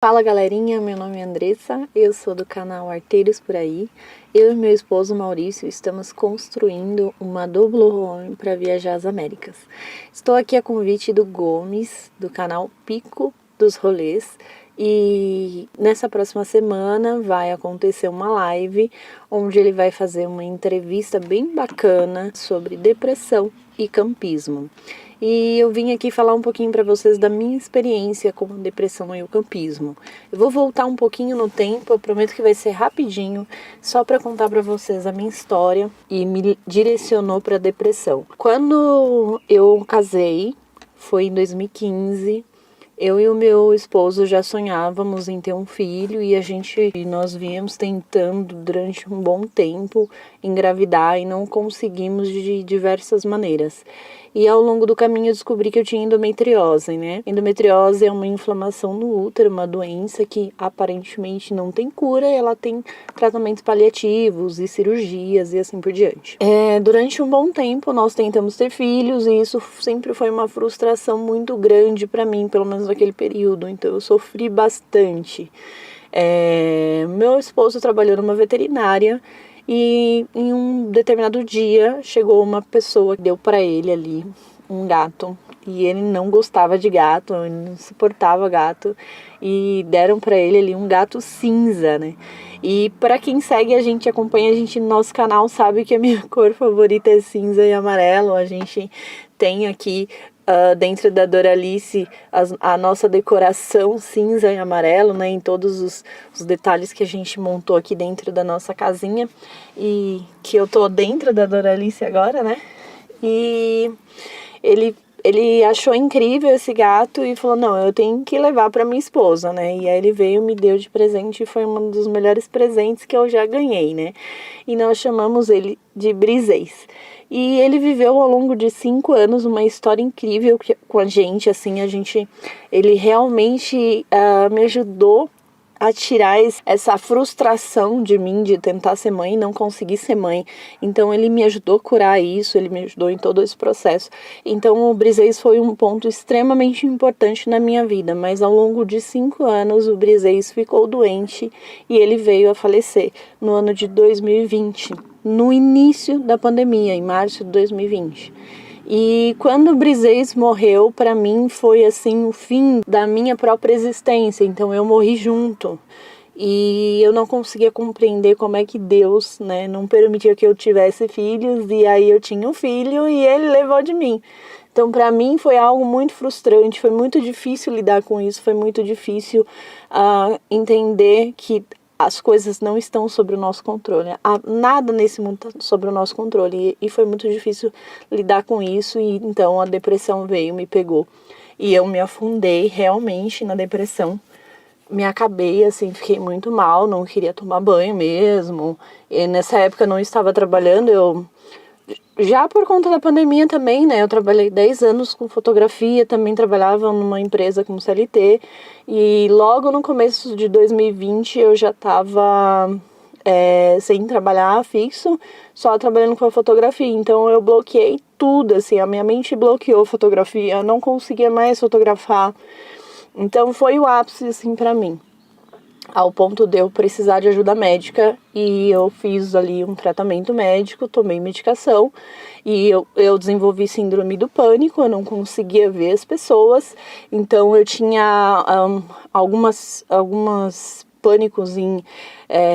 Fala galerinha, meu nome é Andressa, eu sou do canal Arteiros por Aí. Eu e meu esposo Maurício estamos construindo uma double home para viajar às Américas. Estou aqui a convite do Gomes, do canal Pico dos Rolês, e nessa próxima semana vai acontecer uma live onde ele vai fazer uma entrevista bem bacana sobre depressão e campismo. E eu vim aqui falar um pouquinho para vocês da minha experiência com a depressão e o campismo. Eu vou voltar um pouquinho no tempo, eu prometo que vai ser rapidinho, só para contar para vocês a minha história e me direcionou para a depressão. Quando eu casei, foi em 2015, eu e o meu esposo já sonhávamos em ter um filho e nós viemos tentando durante um bom tempo engravidar e não conseguimos de diversas maneiras. E ao longo do caminho eu descobri que eu tinha endometriose, né? Endometriose é uma inflamação no útero, uma doença que aparentemente não tem cura, e ela tem tratamentos paliativos e cirurgias e assim por diante. Durante um bom tempo nós tentamos ter filhos e isso sempre foi uma frustração muito grande para mim, pelo menos naquele período, então eu sofri bastante. Meu esposo trabalhou numa veterinária e em um determinado dia chegou uma pessoa que deu para ele ali um gato e ele não gostava de gato, ele não suportava gato e deram para ele ali um gato cinza, né? E para quem segue a gente, acompanha a gente no nosso canal, sabe que a minha cor favorita é cinza e amarelo. A gente tem aqui dentro da Doralice a nossa decoração cinza e amarelo, né, em todos os detalhes que a gente montou aqui dentro da nossa casinha, e que eu tô dentro da Doralice agora, né, e ele achou incrível esse gato e falou, não, eu tenho que levar para minha esposa, né, e aí ele veio, me deu de presente e foi um dos melhores presentes que eu já ganhei, né, e nós chamamos ele de Brisês. E ele viveu ao longo de 5 anos uma história incrível com a gente, assim, ele realmente me ajudou a tirar essa frustração de mim de tentar ser mãe e não conseguir ser mãe. Então ele me ajudou a curar isso, ele me ajudou em todo esse processo. Então o Brisês foi um ponto extremamente importante na minha vida, mas ao longo de 5 anos o Brisês ficou doente e ele veio a falecer no ano de 2020, no início da pandemia, em março de 2020. E quando o Brisês morreu, para mim foi assim o fim da minha própria existência, então eu morri junto. E eu não conseguia compreender como é que Deus, né, não permitia que eu tivesse filhos, e aí eu tinha um filho e ele levou de mim. Então, para mim foi algo muito frustrante, foi muito difícil lidar com isso, foi muito difícil entender que as coisas não estão sob o nosso controle. Nada nesse mundo está sob o nosso controle. E foi muito difícil lidar com isso. E então a depressão veio, me pegou. E eu me afundei realmente na depressão. Me acabei, assim, fiquei muito mal. Não queria tomar banho mesmo. E nessa época eu não estava trabalhando. Já por conta da pandemia também, né, eu trabalhei 10 anos com fotografia, também trabalhava numa empresa como CLT, e logo no começo de 2020 eu já estava sem trabalhar fixo, só trabalhando com a fotografia, então eu bloqueei tudo, assim, a minha mente bloqueou a fotografia, eu não conseguia mais fotografar, então foi o ápice, assim, pra mim, ao ponto de eu precisar de ajuda médica, e eu fiz ali um tratamento médico, tomei medicação, e eu desenvolvi síndrome do pânico, eu não conseguia ver as pessoas, então eu tinha algumas pânicos em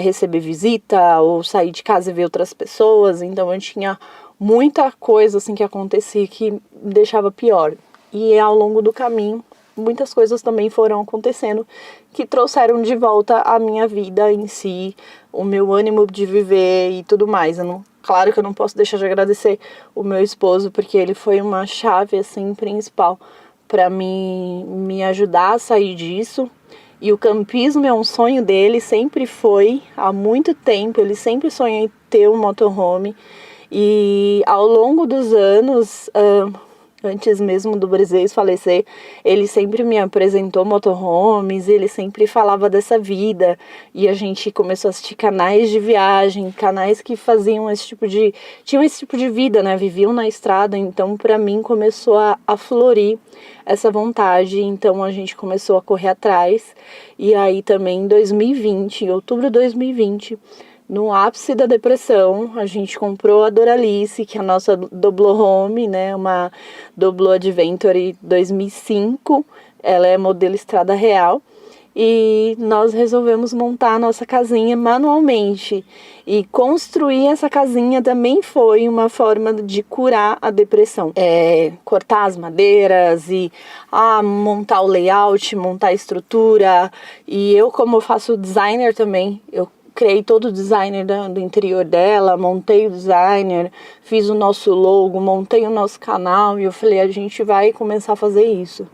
receber visita, ou sair de casa e ver outras pessoas, então eu tinha muita coisa assim que acontecia que me deixava pior, e ao longo do caminho, muitas coisas também foram acontecendo que trouxeram de volta a minha vida em si, o meu ânimo de viver e tudo mais. Claro que eu não posso deixar de agradecer o meu esposo, porque ele foi uma chave assim, principal para me ajudar a sair disso. E o campismo é um sonho dele, sempre foi, há muito tempo, ele sempre sonhou em ter um motorhome. E ao longo dos anos, Antes mesmo do Briseis falecer, ele sempre me apresentou motorhomes, ele sempre falava dessa vida, e a gente começou a assistir canais de viagem, canais que faziam tinham esse tipo de vida, né, viviam na estrada. Então para mim começou a florir essa vontade, então a gente começou a correr atrás. E aí também em 2020, em outubro de 2020, no ápice da depressão, a gente comprou a Doralice, que é a nossa Doblohome, né? Uma Doblo Adventure 2005. Ela é modelo estrada real. E nós resolvemos montar a nossa casinha manualmente. E construir essa casinha também foi uma forma de curar a depressão. Cortar as madeiras e montar o layout, montar a estrutura. E eu, como eu faço designer também, eu criei todo o designer do interior dela, montei o designer, fiz o nosso logo, montei o nosso canal, e eu falei, a gente vai começar a fazer isso.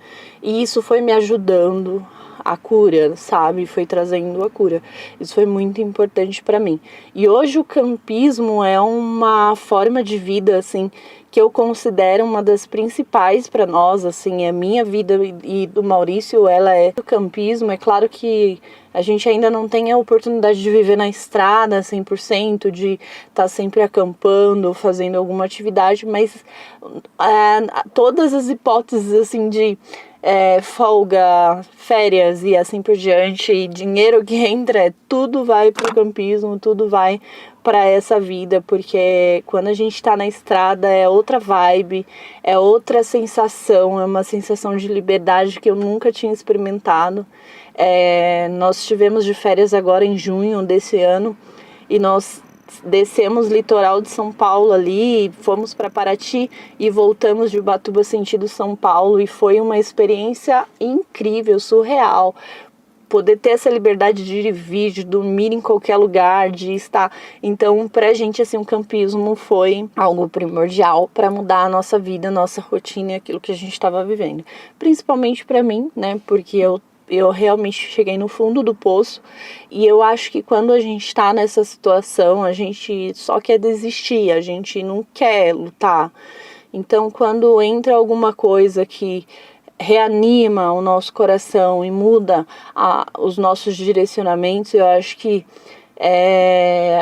E isso foi me ajudando a cura, sabe? Foi trazendo a cura. Isso foi muito importante para mim. E hoje o campismo é uma forma de vida, assim, que eu considero uma das principais para nós, assim, a minha vida e do Maurício, ela é o campismo. É claro que a gente ainda não tem a oportunidade de viver na estrada 100%, de estar sempre acampando, fazendo alguma atividade, mas todas as hipóteses, assim, de folga, férias e assim por diante, e dinheiro que entra, tudo vai pro campismo, tudo vai para essa vida, porque quando a gente tá na estrada é outra vibe, é outra sensação, é uma sensação de liberdade que eu nunca tinha experimentado. Nós tivemos de férias agora em junho desse ano, e nós descemos litoral de São Paulo ali, fomos para Paraty e voltamos de Ubatuba sentido São Paulo, e foi uma experiência incrível, surreal. Poder ter essa liberdade de ir e vir, de dormir em qualquer lugar, de estar. Então, pra gente, assim, o campismo foi algo primordial para mudar a nossa vida, a nossa rotina e aquilo que a gente estava vivendo. Principalmente para mim, né? Porque eu realmente cheguei no fundo do poço, e eu acho que quando a gente está nessa situação, a gente só quer desistir, a gente não quer lutar. Então, quando entra alguma coisa que reanima o nosso coração e muda os nossos direcionamentos, eu acho que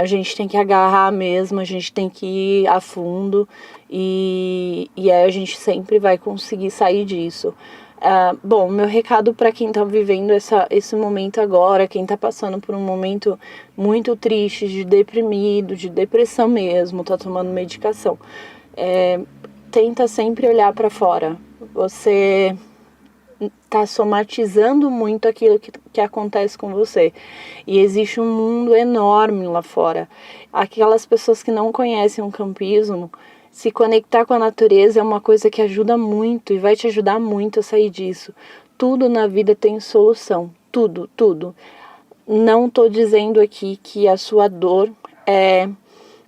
a gente tem que agarrar mesmo, a gente tem que ir a fundo, e aí a gente sempre vai conseguir sair disso. Bom, meu recado para quem está vivendo esse momento agora, quem está passando por um momento muito triste, de deprimido, de depressão mesmo, está tomando medicação, tenta sempre olhar para fora. Você está somatizando muito aquilo que acontece com você, e existe um mundo enorme lá fora. Aquelas pessoas que não conhecem o campismo, se conectar com a natureza é uma coisa que ajuda muito e vai te ajudar muito a sair disso. Tudo na vida tem solução, tudo, tudo. Não estou dizendo aqui que a sua dor é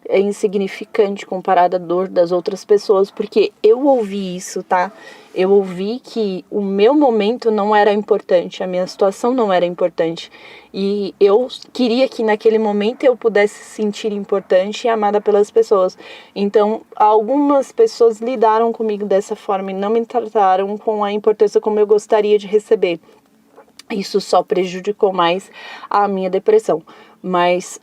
insignificante comparada à dor das outras pessoas, porque eu ouvi isso, tá? Eu ouvi que o meu momento não era importante, a minha situação não era importante, e eu queria que naquele momento eu pudesse se sentir importante e amada pelas pessoas. Então, algumas pessoas lidaram comigo dessa forma e não me trataram com a importância como eu gostaria de receber. Isso só prejudicou mais a minha depressão. Mas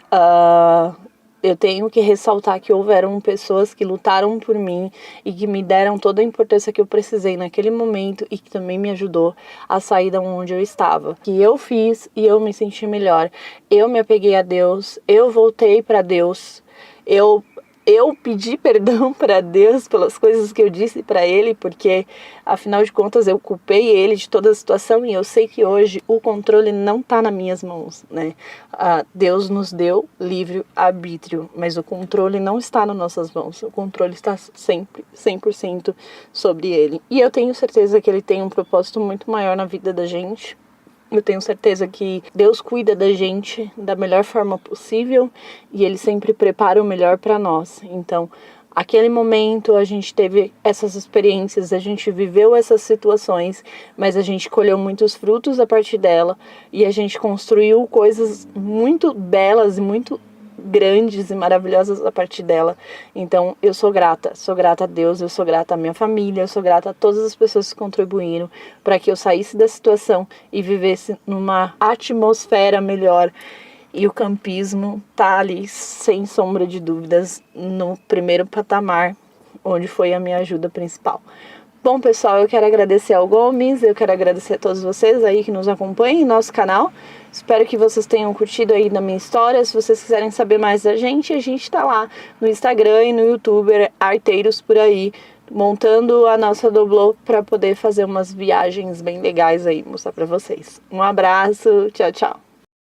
eu tenho que ressaltar que houveram pessoas que lutaram por mim e que me deram toda a importância que eu precisei naquele momento, e que também me ajudou a sair da onde eu estava. Que eu fiz e eu me senti melhor. Eu me apeguei a Deus, eu voltei para Deus, eu pedi perdão para Deus pelas coisas que eu disse para Ele, porque afinal de contas eu culpei Ele de toda a situação, e eu sei que hoje o controle não está nas minhas mãos, né? Deus nos deu livre arbítrio, mas o controle não está nas nossas mãos, o controle está sempre 100% sobre Ele. E eu tenho certeza que Ele tem um propósito muito maior na vida da gente. Eu tenho certeza que Deus cuida da gente da melhor forma possível, e Ele sempre prepara o melhor para nós. Então, aquele momento a gente teve essas experiências, a gente viveu essas situações, mas a gente colheu muitos frutos a partir dela, e a gente construiu coisas muito belas e muito grandes e maravilhosas a partir dela. Então eu sou grata a Deus, eu sou grata à minha família, eu sou grata a todas as pessoas que contribuíram para que eu saísse da situação e vivesse numa atmosfera melhor. E o campismo tá ali, sem sombra de dúvidas, no primeiro patamar, onde foi a minha ajuda principal. Bom, pessoal, eu quero agradecer ao Gomes, eu quero agradecer a todos vocês aí que nos acompanham em nosso canal. Espero que vocês tenham curtido aí da minha história. Se vocês quiserem saber mais da gente, a gente tá lá no Instagram e no YouTube, Arteiros por aí, montando a nossa doblô para poder fazer umas viagens bem legais aí, mostrar para vocês. Um abraço, tchau, tchau.